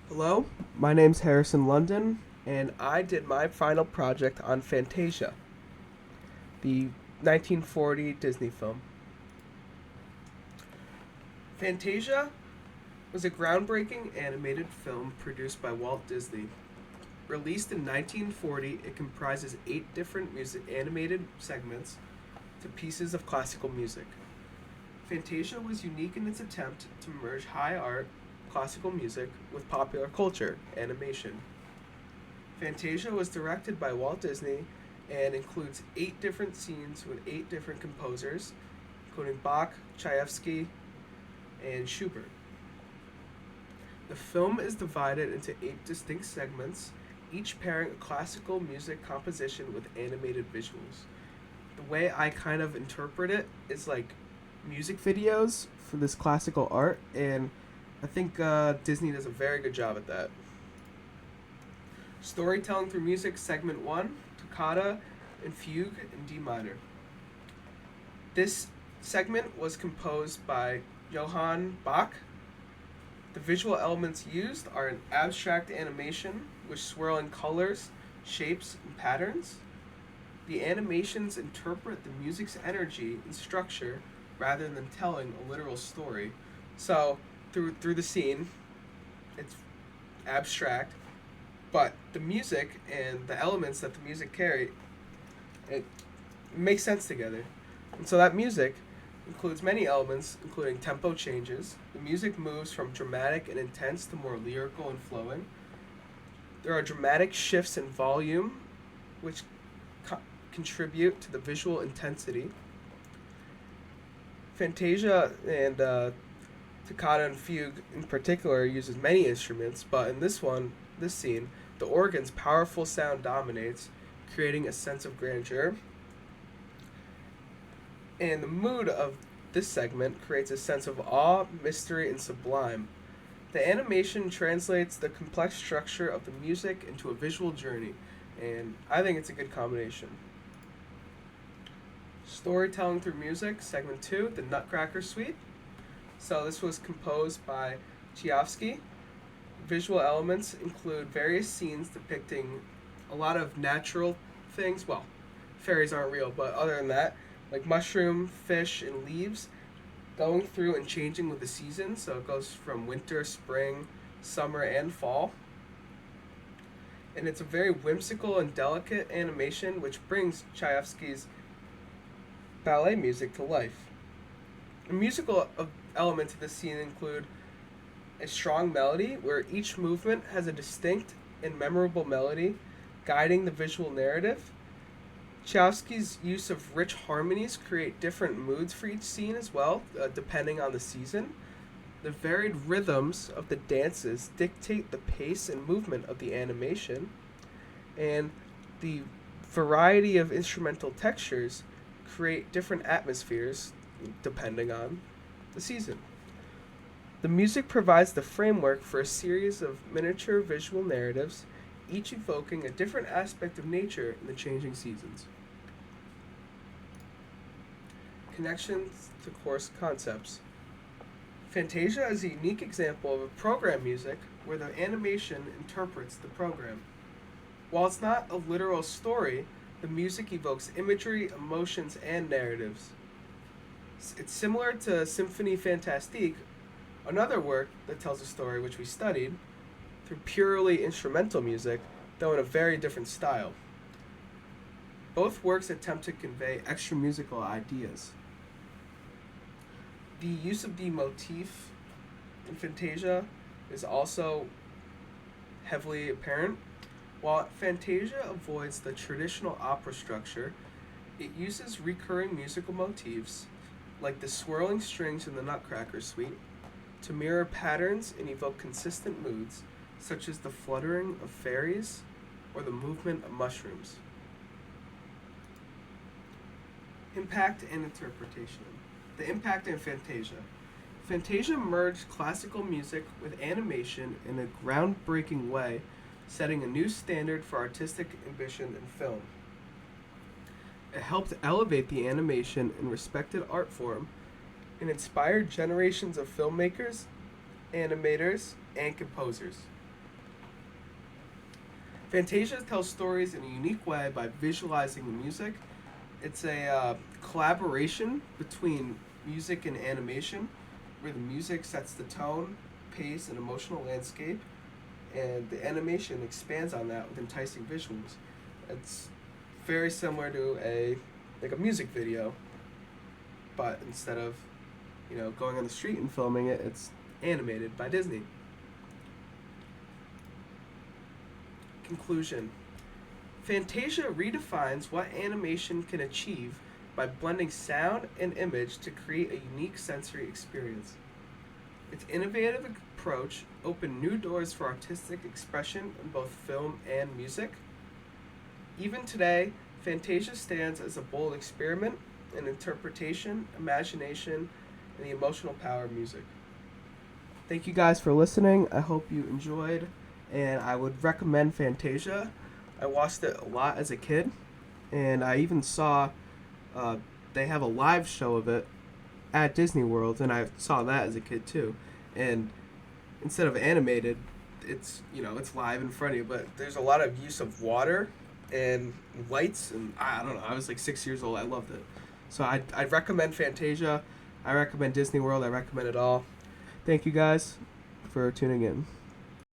Hello, my name's Harrison London, and I did my final project on Fantasia, the 1940 Disney film. Fantasia was a groundbreaking animated film produced by Walt Disney. Released in 1940, it comprises 8 different animated segments to pieces of classical music. Fantasia was unique in its attempt to merge high art, classical music, with popular culture, animation. Fantasia was directed by Walt Disney and includes 8 different scenes with 8 different composers, including Bach, Tchaikovsky, and Schubert. The film is divided into 8 distinct segments, each pairing a classical music composition with animated visuals. The way I kind of interpret it is like music videos for this classical art, and I think Disney does a very good job at that. Storytelling through music, segment 1, toccata and fugue in D minor. This segment was composed by Johann Bach. The visual elements used are an abstract animation with swirling colors, shapes, and patterns. The animations interpret the music's energy and structure rather than telling a literal story. So, through the scene, it's abstract, but the music and the elements that the music carry, it makes sense together. And so that music includes many elements, including tempo changes. The music moves from dramatic and intense to more lyrical and flowing. There are dramatic shifts in volume, which contribute to the visual intensity. Fantasia and toccata and fugue in particular uses many instruments, but in this scene, the organ's powerful sound dominates, creating a sense of grandeur. And the mood of this segment creates a sense of awe, mystery, and sublime. The animation translates the complex structure of the music into a visual journey, and I think it's a good combination. Storytelling through music, segment 2, the Nutcracker Suite. So this was composed by Tchaikovsky. Visual elements include various scenes depicting a lot of natural things. Well, fairies aren't real, but other than that, like mushroom, fish, and leaves going through and changing with the seasons. So it goes from winter, spring, summer, and fall. And it's a very whimsical and delicate animation which brings Tchaikovsky's ballet music to life. The musical elements of the scene include a strong melody where each movement has a distinct and memorable melody guiding the visual narrative. Tchaikovsky's use of rich harmonies create different moods for each scene as well, depending on the season. The varied rhythms of the dances dictate the pace and movement of the animation, and the variety of instrumental textures create different atmospheres depending on the season. The music provides the framework for a series of miniature visual narratives, each evoking a different aspect of nature in the changing seasons. Connections to course concepts. Fantasia is a unique example of a program music where the animation interprets the program. While it's not a literal story, the music evokes imagery, emotions, and narratives. It's similar to Symphonie Fantastique, another work that tells a story which we studied, through purely instrumental music, though in a very different style. Both works attempt to convey extra musical ideas. The use of the motif in Fantasia is also heavily apparent. While Fantasia avoids the traditional opera structure, it uses recurring musical motifs, like the swirling strings in the Nutcracker Suite, to mirror patterns and evoke consistent moods, such as the fluttering of fairies or the movement of mushrooms. Impact and interpretation. The impact in Fantasia. Fantasia merged classical music with animation in a groundbreaking way, setting a new standard for artistic ambition in film. It helped elevate the animation and respected art form and inspired generations of filmmakers, animators, and composers. Fantasia tells stories in a unique way by visualizing the music. It's a collaboration between music and animation, where the music sets the tone, pace, and emotional landscape, and the animation expands on that with enticing visuals. It's very similar to a music video, but instead of going on the street and filming it, it's animated by Disney. Conclusion. Fantasia redefines what animation can achieve by blending sound and image to create a unique sensory experience. Its innovative approach opened new doors for artistic expression in both film and music. Even today, Fantasia stands as a bold experiment in interpretation, imagination, and the emotional power of music. Thank you guys for listening. I hope you enjoyed, and I would recommend Fantasia. I watched it a lot as a kid, and I even saw they have a live show of it at Disney World, and I saw that as a kid too. And instead of animated, it's live in front of you, but there's a lot of use of water and lights, and I don't know. I was like 6 years old. I loved it, so I'd recommend Fantasia. I recommend Disney World. I recommend it all. Thank you guys for tuning in.